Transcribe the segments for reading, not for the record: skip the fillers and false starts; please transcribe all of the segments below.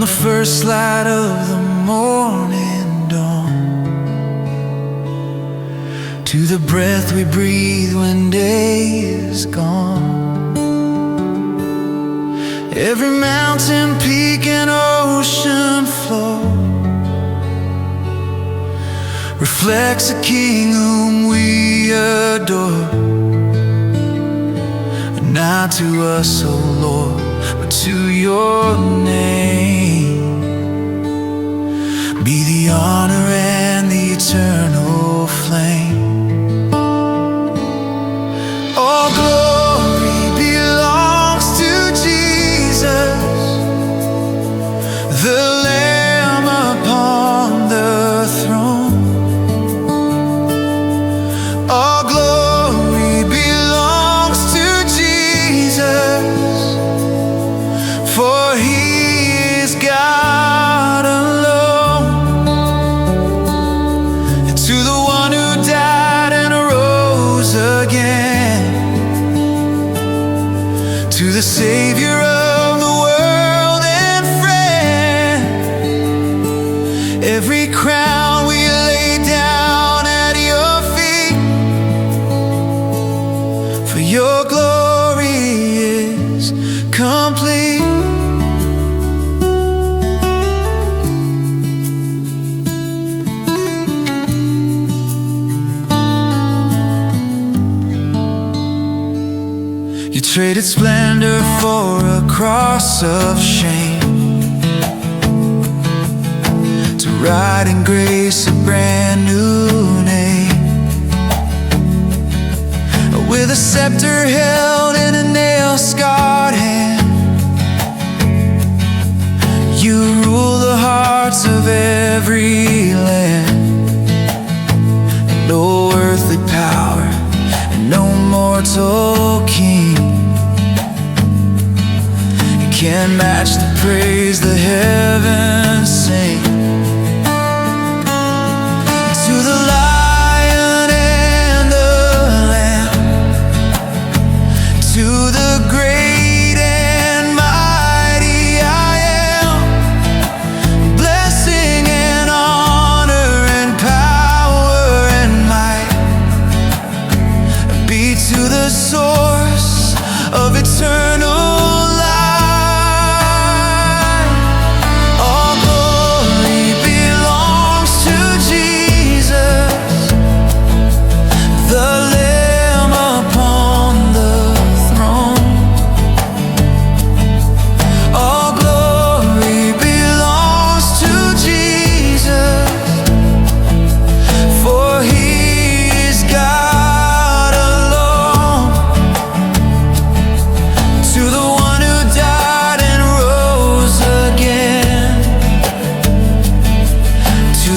the first light of the morning dawn to the breath we breathe when day is gone. Every mountain peak and ocean flow reflects a king whom we adore. Not to us, O Lord, but to your name be the honor and the eternal flame. All glory belongs to Jesus, the Lamb upon the throne. All glory belongs to Jesus, for he is God alone. And to the one who died and arose again, to the Savior of the world and friend, every crown we lay down at your feet, for your glory is complete. You traded splendor for a cross of shame, to ride in grace a brand new name. With a scepter held in a nail-scarred hand, you rule the hearts of every land. And no earthly power and no mortal king can't match the praise the heavens sing. To the Lion and the Lamb, to the great and mighty I am, blessing and honor and power and might be to the source of eternal.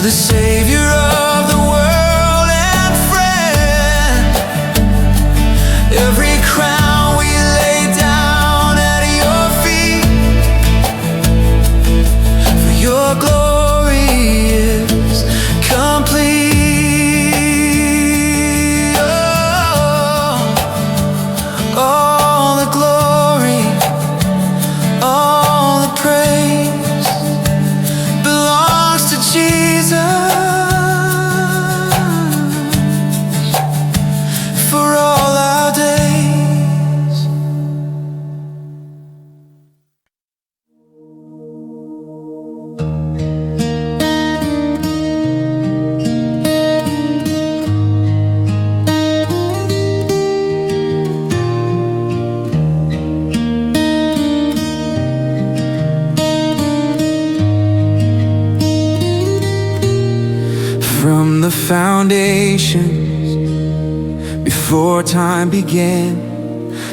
The Savior of the world and friend, every crown we lay down at your feet, for your glory is complete. Oh, all the glory, all the praise belongs to Jesus. For all our days. From the foundations, before time began,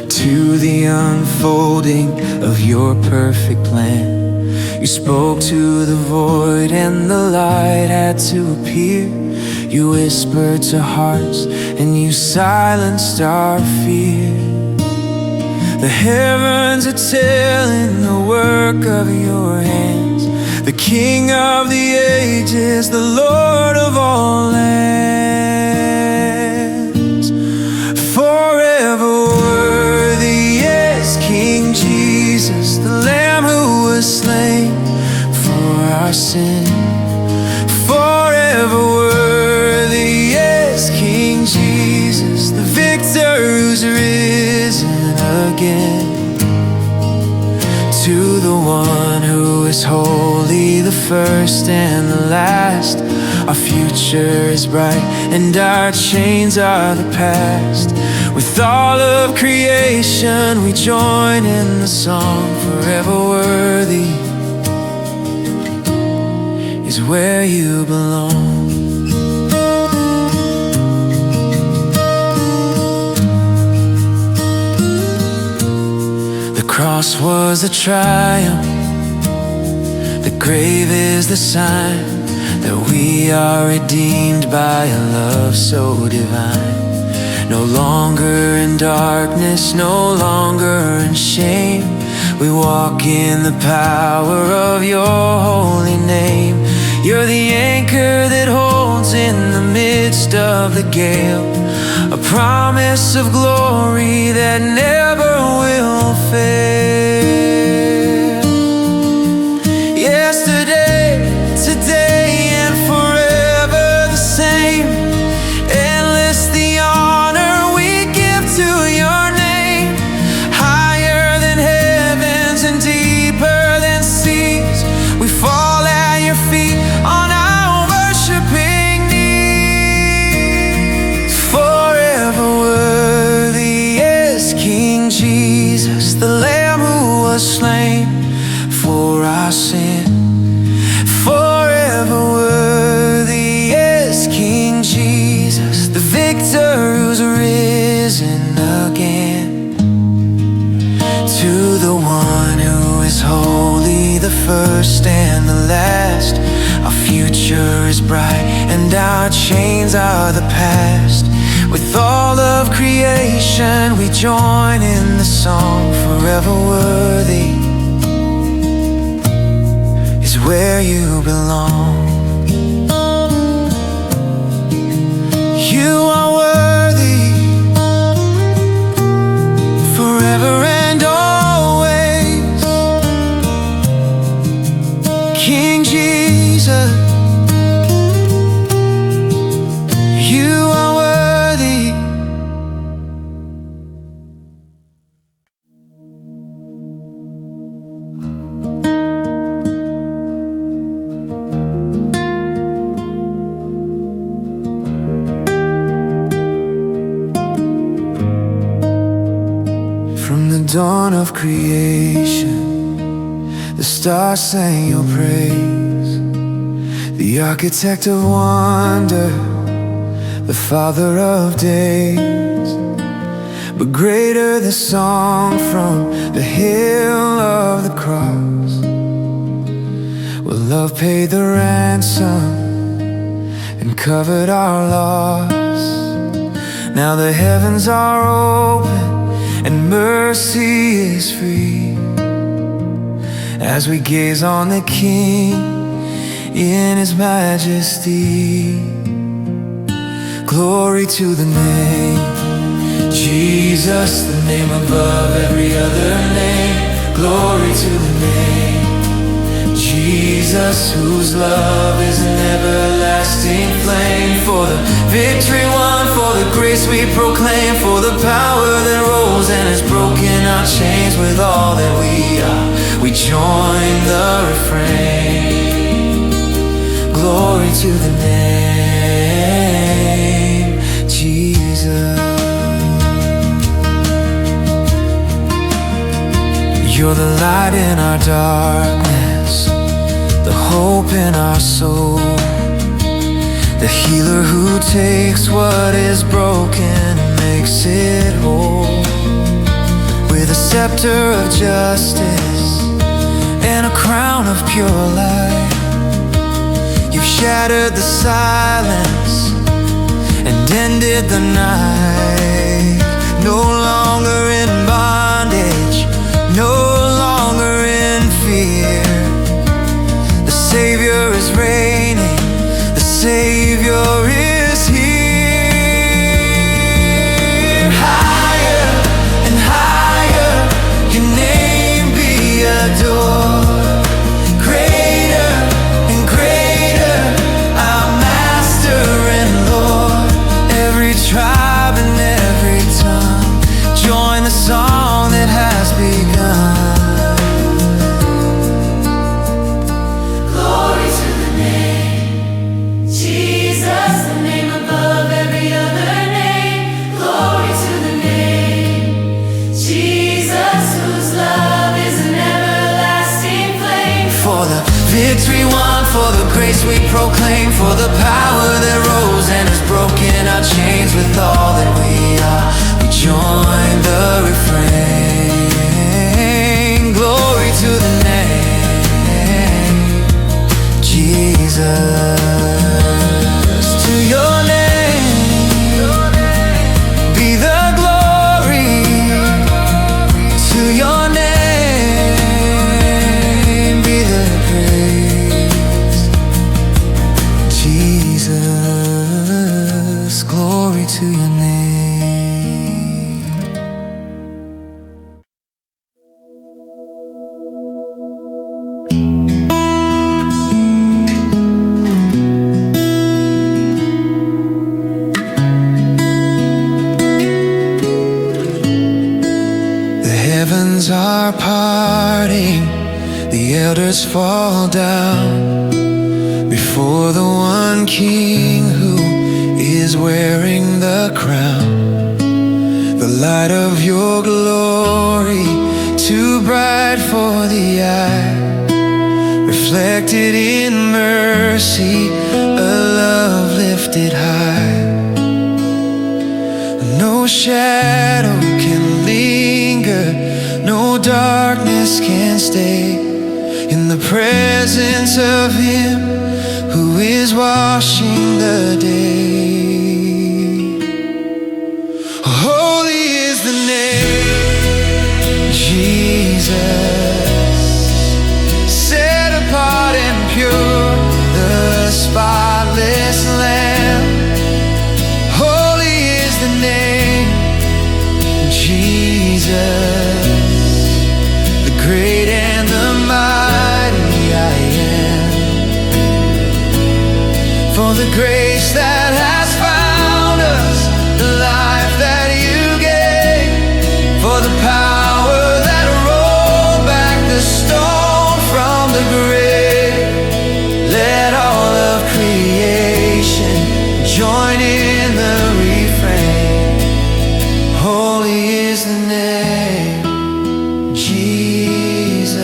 to the unfolding of your perfect plan, you spoke to the void and the light had to appear. You whispered to hearts and you silenced our fear. The heavens are telling the work of your hands, the King of the ages, the Lord of all lands. Forever worthy is King Jesus, the Lamb who was slain, our sin. Forever worthy, yes, King Jesus, the victor who's risen again. To the one who is holy, the first and the last, our future is bright and our chains are the past. With all of creation we join in the song. Forever worthy is where you belong. The cross was a triumph, the grave is the sign that we are redeemed by a love so divine. No longer in darkness, no longer in shame, we walk in the power of your holy name. You're the anchor that holds in the midst of the gale, a promise of glory that never will fail. Yesterday, today, and forever the same. Endless the honor we give to your name. Higher than heavens and deeper than seas, we fall at your feet on our worshiping knees. Forever worthy is King Jesus, the Lamb who was slain for our sin. Forever worthy is King Jesus, the victor who's risen again. To the one who is holy, the first and the last, our future is bright and our chains are the past. With all of creation we join in the song. Forever worthy is where you belong. You are worthy forever and always, King Jesus. You are worthy. From the dawn of creation, the stars sang your praise. The architect of wonder, the father of days. But greater the song from the hill of the cross, where love paid the ransom and covered our loss. Now the heavens are open and mercy is free, as we gaze on the King in his majesty. Glory to the name Jesus, the name above every other name. Glory to the name Jesus, whose love is an everlasting flame. For the victory won, for the grace we proclaim, for the power that rose and has broken our chains. With all that we are, we join the refrain. Glory to the name Jesus. You're the light in our darkness, the hope in our soul, the healer who takes what is broken and makes it whole. With a scepter of justice and a crown of pure light, you've shattered the silence and ended the night. No longer in bondage, no longer in fear. The Savior is reigning, the Savior is here. Higher and higher, your name be adored. Greater Victory won, for the grace we proclaim, for the power that rose and has broken our chains. With all that we are, we join the refrain. Glory to the name, Jesus. To your name be the glory. To your name be the praise. Jesus, glory to your name. The heavens are parting, the elders fall down before the one King who is wearing the crown. The light of your glory, too bright for the eye, reflected in mercy, a love lifted high. No shadow can linger, no darkness can stay in the presence of Him who is washing the day. Holy is the name, Jesus, set apart and pure, the spotless Lamb. Holy is the name, Jesus, the great and the mighty I am. For the grace that has found us, the life that you gave, for the power that rolled back the stone from the grave. Let all of creation join in the refrain. Holy is the name, Jesus.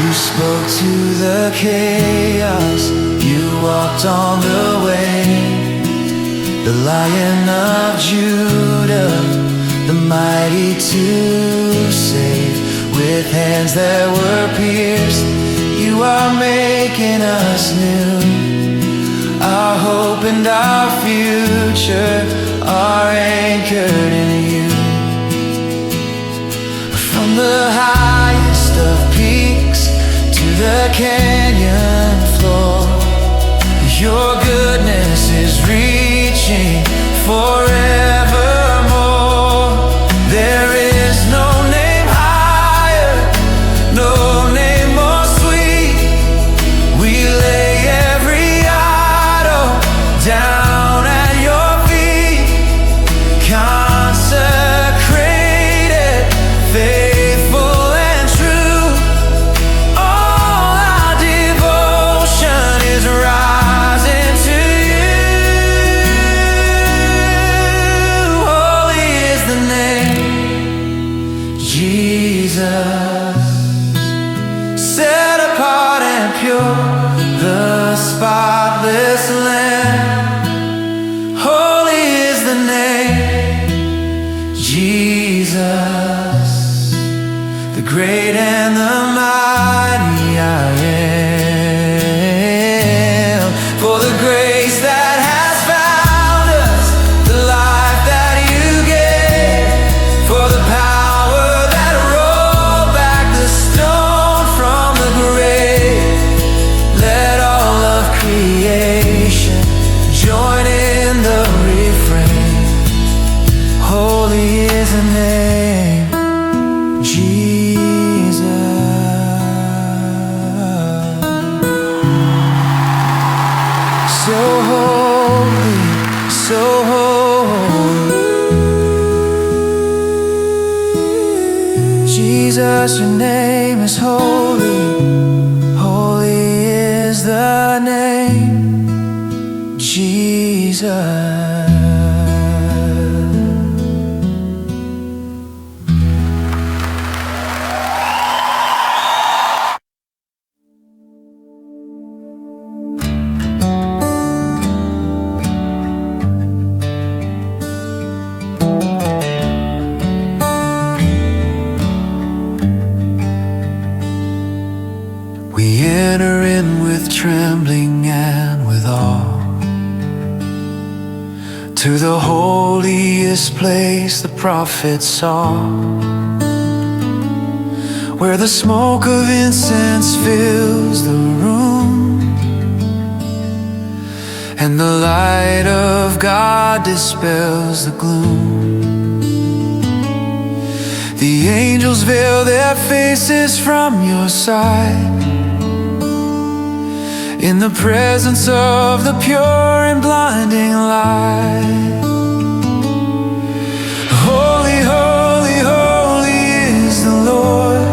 You spoke to the chaos, you walked on the way. The Lion of Judah, the mighty to save. With hands that were pierced, you are making us new. Our hope and our future are anchored in you. From the highest of peaks to the canyon floor, your goodness is reaching forevermore. There is no name higher, no name more sweet. We lay every idol down at your feet, consecrated, faithful and true. All our devotion is rising to you. Holy is the name, Jesus, set apart and pure, the spotless Lamb. Holy is the name, Jesus, the great and the mighty I am. For the grace that has found us, the life that you gave, for the power that rolled back the stone from the grave. Let all of creation join in the refrain. Holy is the name, Jesus. So holy, so holy. Jesus, your name is holy. Holy is the name, Jesus. place the prophets saw, where the smoke of incense fills the room, and the light of God dispels the gloom. The angels veil their faces from your sight, in the presence of the pure and blinding light. Holy, holy, holy is the Lord.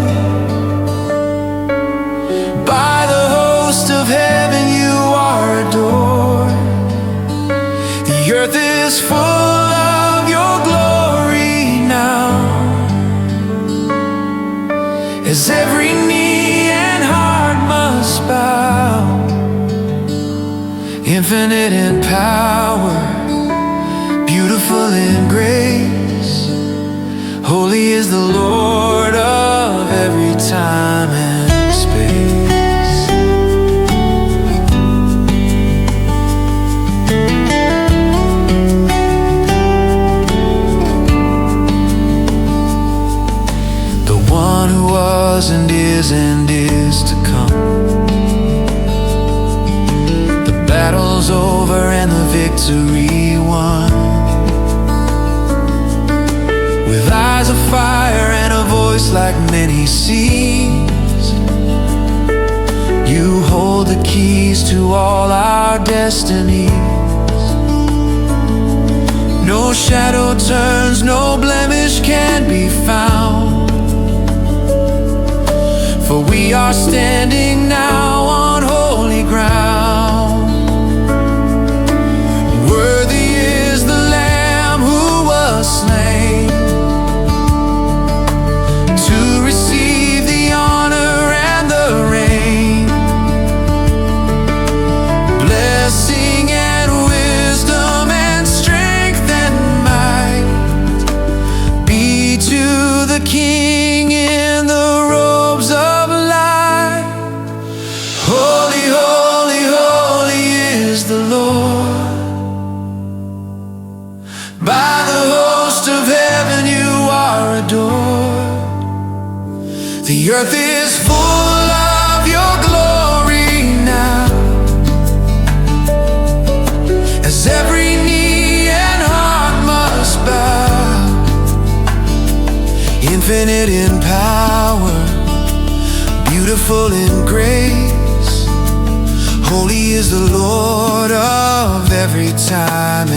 By the host of heaven you are adored. The earth is full of your glory now, as every knee and heart must bow. Infinite in power, beautiful in grace, holy is the Lord of every time and space. The one who was and is to come. Battle's over and the victory won. With eyes of fire and a voice like many seas, you hold the keys to all our destinies. No shadow turns, no blemish can be found, for we are standing now on holy ground. Slain to receive the honor and the reign, blessing and wisdom and strength and might be to the King in the robes of light. Holy, holy, holy is the Lord. By the host of heaven you are adored. The earth is full of your glory now, as every knee and heart must bow. Infinite in power, beautiful in grace, holy is the Lord of every time